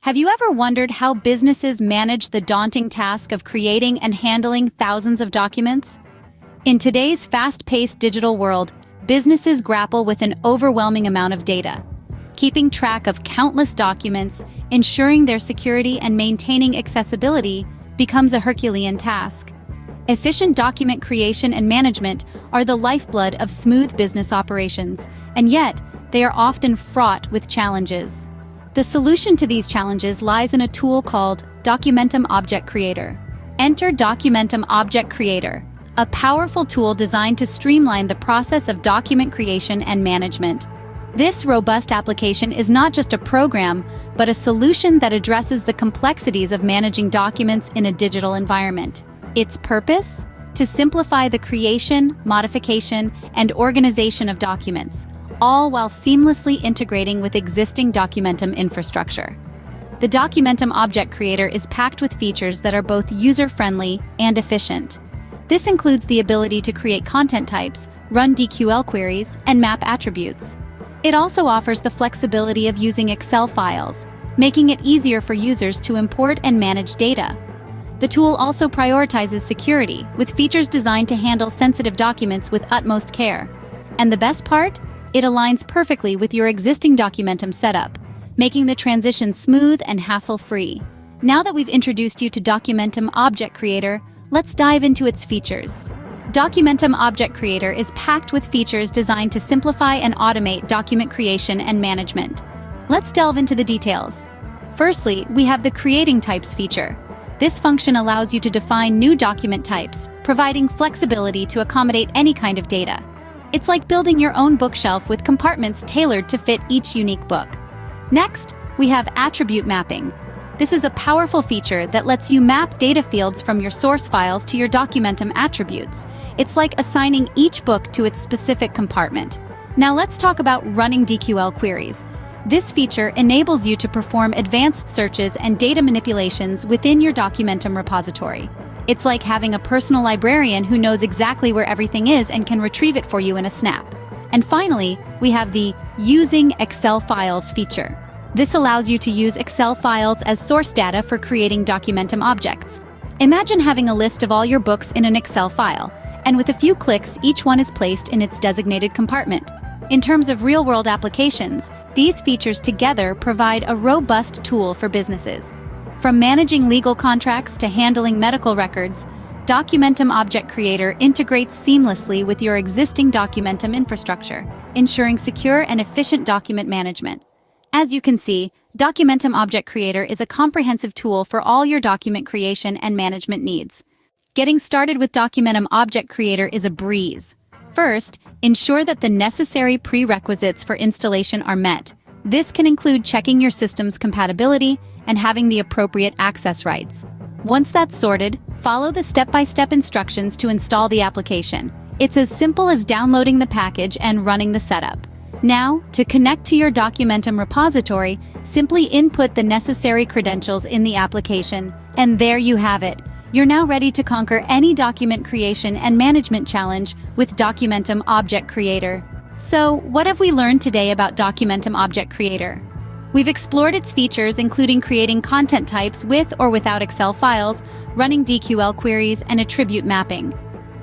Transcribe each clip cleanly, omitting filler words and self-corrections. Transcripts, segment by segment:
Have you ever wondered how businesses manage the daunting task of creating and handling thousands of documents? In today's fast-paced digital world, businesses grapple with an overwhelming amount of data. Keeping track of countless documents, ensuring their security, and maintaining accessibility becomes a Herculean task. Efficient document creation and management are the lifeblood of smooth business operations, and yet they are often fraught with challenges. The solution to these challenges lies in a tool called Documentum Object Creator. Enter Documentum Object Creator, a powerful tool designed to streamline the process of document creation and management. This robust application is not just a program, but a solution that addresses the complexities of managing documents in a digital environment. Its purpose? To simplify the creation, modification, and organization of documents, all while seamlessly integrating with existing Documentum infrastructure. The Documentum Object Creator is packed with features that are both user-friendly and efficient. This includes the ability to create content types, run DQL queries, and map attributes. It also offers the flexibility of using Excel files, making it easier for users to import and manage data. The tool also prioritizes security, with features designed to handle sensitive documents with utmost care. And the best part? It aligns perfectly with your existing Documentum setup, making the transition smooth and hassle-free. Now that we've introduced you to Documentum Object Creator, let's dive into its features. Documentum Object Creator is packed with features designed to simplify and automate document creation and management. Let's delve into the details. Firstly, we have the Creating Types feature. This function allows you to define new document types, providing flexibility to accommodate any kind of data. It's like building your own bookshelf with compartments tailored to fit each unique book. Next, we have attribute mapping. This is a powerful feature that lets you map data fields from your source files to your Documentum attributes. It's like assigning each book to its specific compartment. Now let's talk about running DQL queries. This feature enables you to perform advanced searches and data manipulations within your Documentum repository. It's like having a personal librarian who knows exactly where everything is and can retrieve it for you in a snap. And finally, we have the Using Excel Files feature. This allows you to use Excel files as source data for creating Documentum objects. Imagine having a list of all your books in an Excel file, and with a few clicks, each one is placed in its designated compartment. In terms of real-world applications, these features together provide a robust tool for businesses. From managing legal contracts to handling medical records, Documentum Object Creator integrates seamlessly with your existing Documentum infrastructure, ensuring secure and efficient document management. As you can see, Documentum Object Creator is a comprehensive tool for all your document creation and management needs. Getting started with Documentum Object Creator is a breeze. First, ensure that the necessary prerequisites for installation are met. This can include checking your system's compatibility and having the appropriate access rights. Once that's sorted, follow the step-by-step instructions to install the application. It's as simple as downloading the package and running the setup. Now, to connect to your Documentum repository, simply input the necessary credentials in the application, and there you have it. You're now ready to conquer any document creation and management challenge with Documentum Object Creator. So, what have we learned today about Documentum Object Creator? We've explored its features, including creating content types with or without Excel files, running DQL queries, and attribute mapping.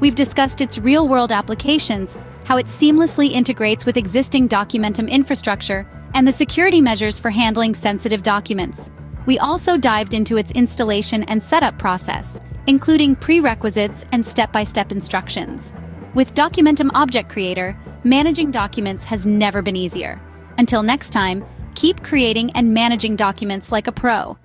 We've discussed its real-world applications, how it seamlessly integrates with existing Documentum infrastructure, and the security measures for handling sensitive documents. We also dived into its installation and setup process, including prerequisites and step-by-step instructions. With Documentum Object Creator, managing documents has never been easier. Until next time, keep creating and managing documents like a pro.